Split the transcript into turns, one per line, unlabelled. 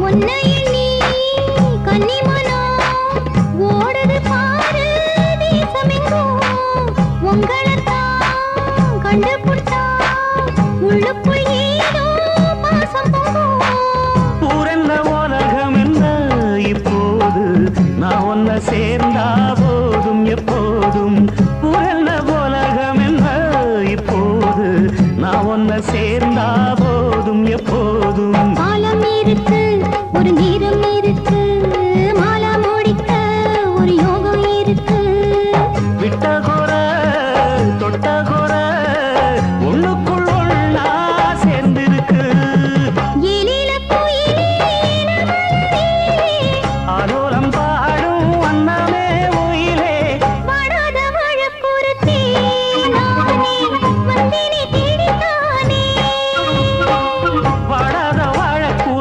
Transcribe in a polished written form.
உன்னை எண்ணி கன்னிமனோ ஓடுது பாரு தேசமெங்கும். உங்களைத்தான் கண்டுபிடிச்சா உள்ளுக்குள் ஏதோ பாசம் போகும்.
ஊரென்ன உலகம் என்ன இப்போது நான் ஒன்ன சேர்ந்தா போதும் எப்போதும். ஊரென்ன உலகம் என்ன இப்போது நான் ஒன்ன சேர்ந்தா போதும் எப்போதும்.
காலம் இருக்கு